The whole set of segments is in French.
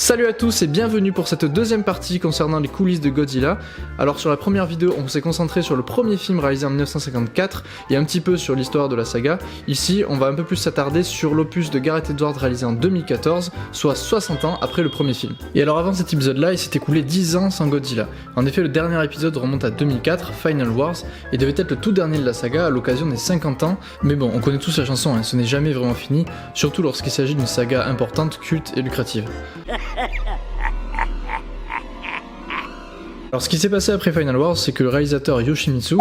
Salut à tous et bienvenue pour cette deuxième partie concernant les coulisses de Godzilla. Alors sur la première vidéo, on s'est concentré sur le premier film réalisé en 1954 et un petit peu sur l'histoire de la saga. Ici, on va un peu plus s'attarder sur l'opus de Gareth Edwards réalisé en 2014, soit 60 ans après le premier film. Et alors avant cet épisode-là, il s'est écoulé 10 ans sans Godzilla. En effet, le dernier épisode remonte à 2004, Final Wars, et devait être le tout dernier de la saga à l'occasion des 50 ans. Mais bon, on connaît tous la chanson, ce n'est jamais vraiment fini, surtout lorsqu'il s'agit d'une saga importante, culte et lucrative. Alors ce qui s'est passé après Final Wars, c'est que le réalisateur Yoshimitsu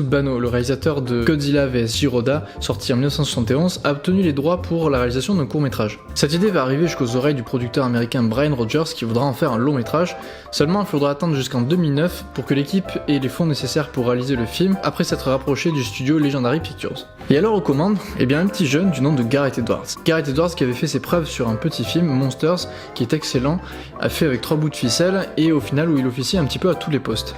Banno, le réalisateur de Godzilla vs Jiroda, sorti en 1971, a obtenu les droits pour la réalisation d'un court-métrage. Cette idée va arriver jusqu'aux oreilles du producteur américain Brian Rogers qui voudra en faire un long-métrage, seulement il faudra attendre jusqu'en 2009 pour que l'équipe ait les fonds nécessaires pour réaliser le film, après s'être rapproché du studio Legendary Pictures. Et alors aux commandes, un petit jeune du nom de Gareth Edwards. Gareth Edwards qui avait fait ses preuves sur un petit film, Monsters, qui est excellent, a fait avec 3 bouts de ficelle, et au final où il officie un petit peu à tous les postes.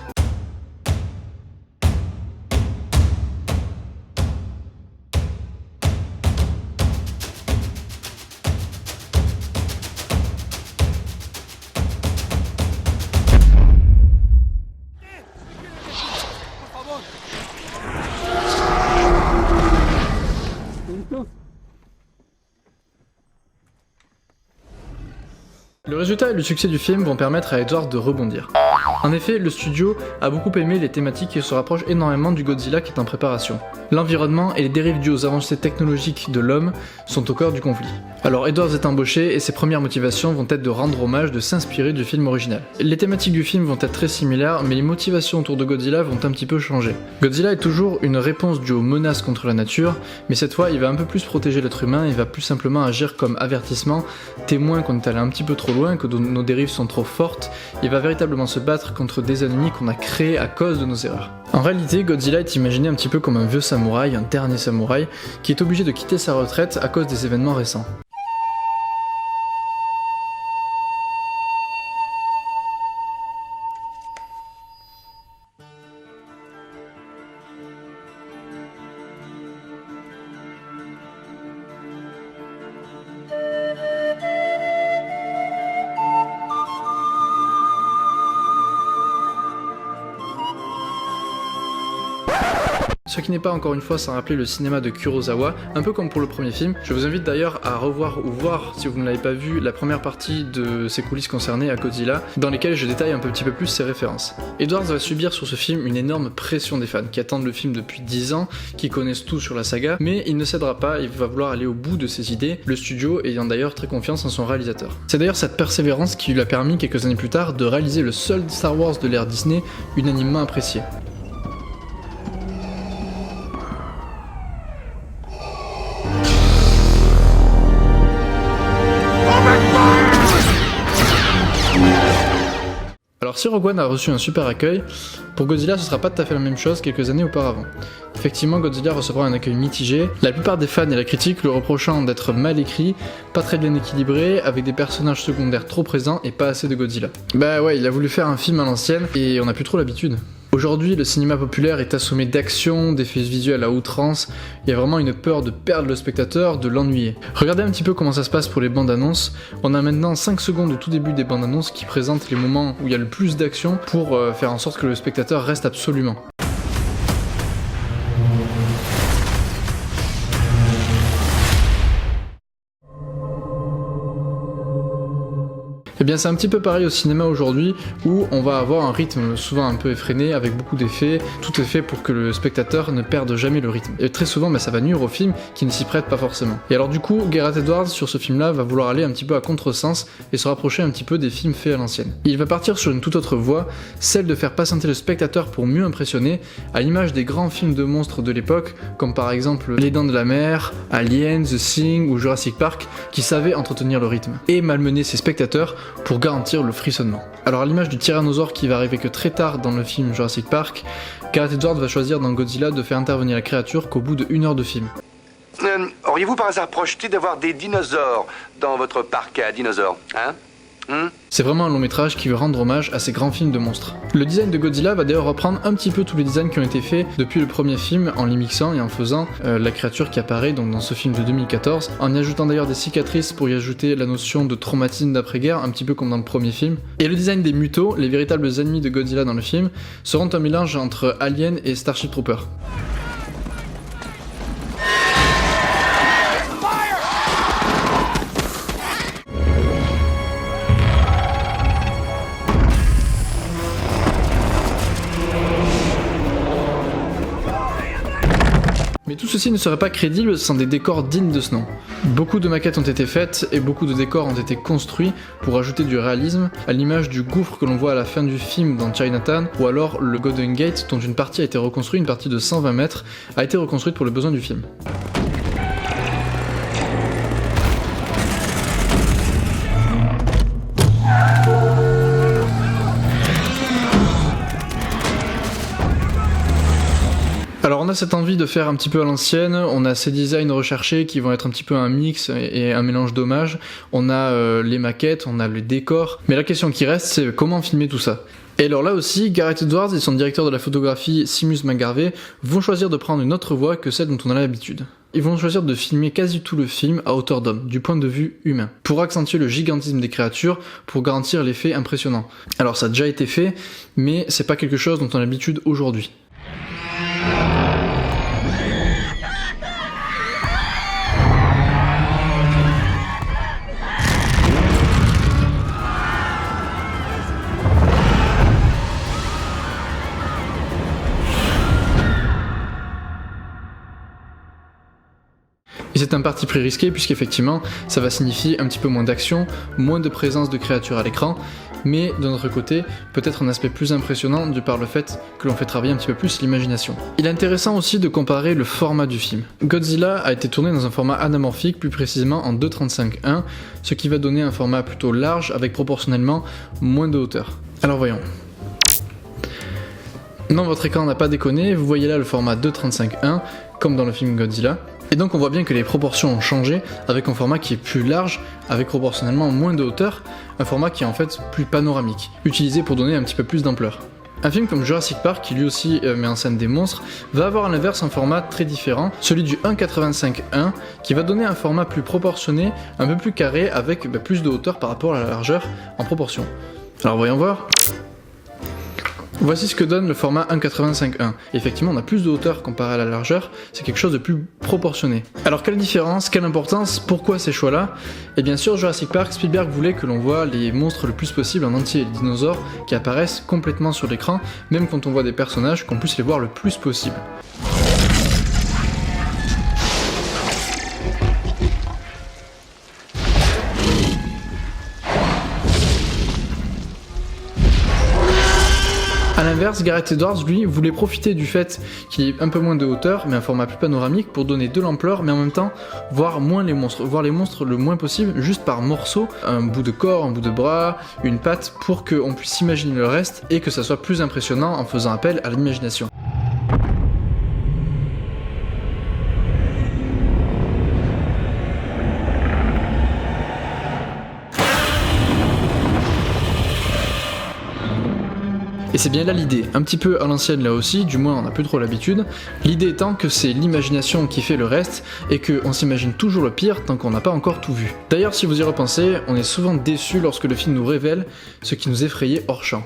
Le résultat et le succès du film vont permettre à Edwards de rebondir. En effet, le studio a beaucoup aimé les thématiques et se rapproche énormément du Godzilla qui est en préparation. L'environnement et les dérives dues aux avancées technologiques de l'homme sont au cœur du conflit. Alors Edwards est embauché et ses premières motivations vont être de rendre hommage, de s'inspirer du film original. Les thématiques du film vont être très similaires, mais les motivations autour de Godzilla vont un petit peu changer. Godzilla est toujours une réponse due aux menaces contre la nature, mais cette fois il va un peu plus protéger l'être humain et va plus simplement agir comme avertissement, témoin qu'on est allé un petit peu trop loin, que nos dérives sont trop fortes, il va véritablement se battre contre des ennemis qu'on a créés à cause de nos erreurs. En réalité, Godzilla est imaginé un petit peu comme un vieux samouraï, un dernier samouraï, qui est obligé de quitter sa retraite à cause des événements récents. Ce qui n'est pas encore une fois sans rappeler le cinéma de Kurosawa, un peu comme pour le premier film. Je vous invite d'ailleurs à revoir ou voir, si vous ne l'avez pas vu, la première partie de ces coulisses concernées à Godzilla, dans lesquelles je détaille un petit peu plus ses références. Edwards va subir sur ce film une énorme pression des fans, qui attendent le film depuis 10 ans, qui connaissent tout sur la saga, mais il ne cédera pas, il va vouloir aller au bout de ses idées, le studio ayant d'ailleurs très confiance en son réalisateur. C'est d'ailleurs cette persévérance qui lui a permis, quelques années plus tard, de réaliser le seul Star Wars de l'ère Disney unanimement apprécié. Alors si Rogue One a reçu un super accueil, pour Godzilla ce sera pas tout à fait la même chose quelques années auparavant. Effectivement, Godzilla recevra un accueil mitigé, la plupart des fans et la critique le reprochant d'être mal écrit, pas très bien équilibré, avec des personnages secondaires trop présents et pas assez de Godzilla. Bah ouais, il a voulu faire un film à l'ancienne et on a plus trop l'habitude. Aujourd'hui, le cinéma populaire est assommé d'action, d'effets visuels à outrance, il y a vraiment une peur de perdre le spectateur, de l'ennuyer. Regardez un petit peu comment ça se passe pour les bandes annonces, on a maintenant 5 secondes au tout début des bandes annonces qui présentent les moments où il y a le plus d'action pour faire en sorte que le spectateur reste absolument. Eh bien c'est un petit peu pareil au cinéma aujourd'hui où on va avoir un rythme souvent un peu effréné avec beaucoup d'effets, tout est fait pour que le spectateur ne perde jamais le rythme. Et très souvent ça va nuire au film qui ne s'y prête pas forcément. Et alors du coup Gareth Edwards sur ce film là va vouloir aller un petit peu à contresens et se rapprocher un petit peu des films faits à l'ancienne. Il va partir sur une toute autre voie, celle de faire patienter le spectateur pour mieux impressionner, à l'image des grands films de monstres de l'époque comme par exemple Les Dents de la Mer, Alien, The Thing ou Jurassic Park qui savaient entretenir le rythme et malmener ses spectateurs pour garantir le frissonnement. Alors à l'image du tyrannosaure qui va arriver que très tard dans le film Jurassic Park, Gareth Edwards va choisir dans Godzilla de faire intervenir la créature qu'au bout de 1 heure de film. Auriez-vous par hasard projeté d'avoir des dinosaures dans votre parc à dinosaures, hein? C'est vraiment un long métrage qui veut rendre hommage à ces grands films de monstres. Le design de Godzilla va d'ailleurs reprendre un petit peu tous les designs qui ont été faits depuis le premier film en les mixant et en faisant la créature qui apparaît donc dans ce film de 2014, en y ajoutant d'ailleurs des cicatrices pour y ajouter la notion de traumatisme d'après-guerre, un petit peu comme dans le premier film. Et le design des Mutos, les véritables ennemis de Godzilla dans le film, seront un mélange entre Alien et Starship Trooper. Mais tout ceci ne serait pas crédible sans des décors dignes de ce nom. Beaucoup de maquettes ont été faites et beaucoup de décors ont été construits pour ajouter du réalisme, à l'image du gouffre que l'on voit à la fin du film dans Chinatown, ou alors le Golden Gate dont une partie a été reconstruite, une partie de 120 mètres a été reconstruite pour le besoin du film. Alors on a cette envie de faire un petit peu à l'ancienne, on a ces designs recherchés qui vont être un petit peu un mix et un mélange d'hommages, on a les maquettes, on a le décor, mais la question qui reste c'est comment filmer tout ça. Et alors là aussi, Gareth Edwards et son directeur de la photographie Seamus McGarvey vont choisir de prendre une autre voie que celle dont on a l'habitude. Ils vont choisir de filmer quasi tout le film à hauteur d'homme, du point de vue humain, pour accentuer le gigantisme des créatures, pour garantir l'effet impressionnant. Alors ça a déjà été fait, mais c'est pas quelque chose dont on a l'habitude aujourd'hui. Et c'est un parti pris risqué puisqu'effectivement ça va signifier un petit peu moins d'action, moins de présence de créatures à l'écran, mais de notre côté peut-être un aspect plus impressionnant dû par le fait que l'on fait travailler un petit peu plus l'imagination. Il est intéressant aussi de comparer le format du film. Godzilla a été tourné dans un format anamorphique, plus précisément en 2.35.1, ce qui va donner un format plutôt large avec proportionnellement moins de hauteur. Alors voyons. Non, votre écran n'a pas déconné, vous voyez là le format 2.35.1 comme dans le film Godzilla. Et donc on voit bien que les proportions ont changé avec un format qui est plus large, avec proportionnellement moins de hauteur, un format qui est en fait plus panoramique, utilisé pour donner un petit peu plus d'ampleur. Un film comme Jurassic Park, qui lui aussi met en scène des monstres, va avoir à l'inverse un format très différent, celui du 1.85.1, qui va donner un format plus proportionné, un peu plus carré, avec plus de hauteur par rapport à la largeur en proportion. Alors voyons voir. Voici ce que donne le format 1.85.1. Effectivement, on a plus de hauteur comparé à la largeur, c'est quelque chose de plus proportionné. Alors quelle différence, quelle importance, pourquoi ces choix-là? Et bien sûr, Jurassic Park, Spielberg voulait que l'on voit les monstres le plus possible en entier, les dinosaures qui apparaissent complètement sur l'écran, même quand on voit des personnages, qu'on puisse les voir le plus possible. A l'inverse, Gareth Edwards, lui, voulait profiter du fait qu'il y ait un peu moins de hauteur, mais un format plus panoramique, pour donner de l'ampleur, mais en même temps, voir moins les monstres, voir les monstres le moins possible, juste par morceaux, un bout de corps, un bout de bras, une patte, pour qu'on puisse imaginer le reste, et que ça soit plus impressionnant en faisant appel à l'imagination. Et c'est bien là l'idée, un petit peu à l'ancienne là aussi, du moins on n'a plus trop l'habitude, l'idée étant que c'est l'imagination qui fait le reste et qu'on s'imagine toujours le pire tant qu'on n'a pas encore tout vu. D'ailleurs si vous y repensez, on est souvent déçu lorsque le film nous révèle ce qui nous effrayait hors champ.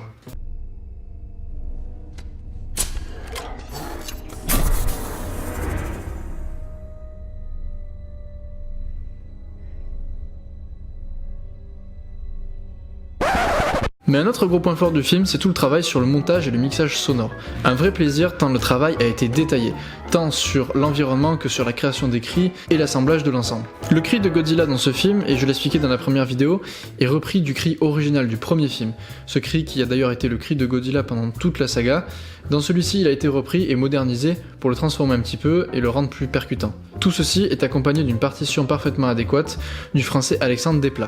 Mais un autre gros point fort du film, c'est tout le travail sur le montage et le mixage sonore. Un vrai plaisir tant le travail a été détaillé, tant sur l'environnement que sur la création des cris et l'assemblage de l'ensemble. Le cri de Godzilla dans ce film, et je l'expliquais dans la première vidéo, est repris du cri original du premier film. Ce cri qui a d'ailleurs été le cri de Godzilla pendant toute la saga. Dans celui-ci, il a été repris et modernisé pour le transformer un petit peu et le rendre plus percutant. Tout ceci est accompagné d'une partition parfaitement adéquate du français Alexandre Desplat.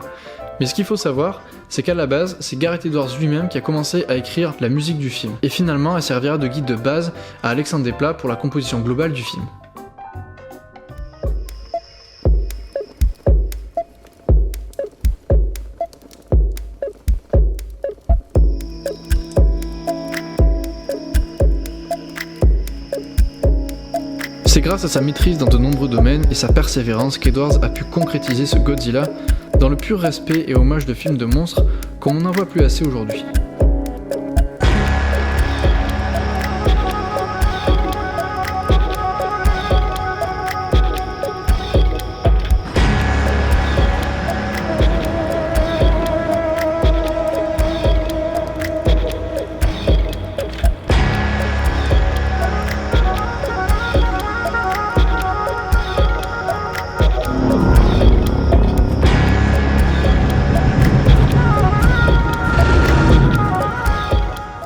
Mais ce qu'il faut savoir, c'est qu'à la base, c'est Gareth Edwards lui-même qui a commencé à écrire la musique du film. Et finalement, elle servira de guide de base à Alexandre Desplat pour la composition globale du film. C'est grâce à sa maîtrise dans de nombreux domaines et sa persévérance qu'Edwards a pu concrétiser ce Godzilla dans le pur respect et hommage de films de monstres comme on n'en voit plus assez aujourd'hui.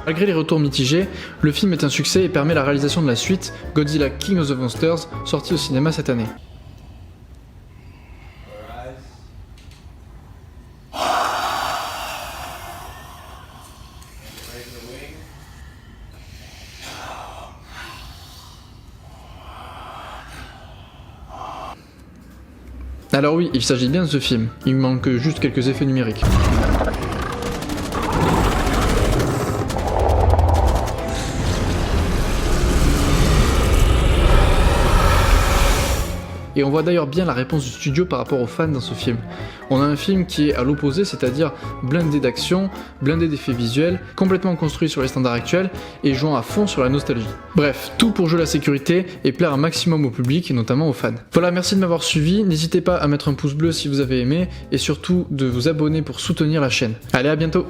Malgré les retours mitigés, le film est un succès et permet la réalisation de la suite, Godzilla King of the Monsters, sortie au cinéma cette année. Alors oui, il s'agit bien de ce film, il manque juste quelques effets numériques. Et on voit d'ailleurs bien la réponse du studio par rapport aux fans dans ce film. On a un film qui est à l'opposé, c'est-à-dire blindé d'action, blindé d'effets visuels, complètement construit sur les standards actuels et jouant à fond sur la nostalgie. Bref, tout pour jouer la sécurité et plaire un maximum au public et notamment aux fans. Voilà, merci de m'avoir suivi, n'hésitez pas à mettre un pouce bleu si vous avez aimé et surtout de vous abonner pour soutenir la chaîne. Allez, à bientôt!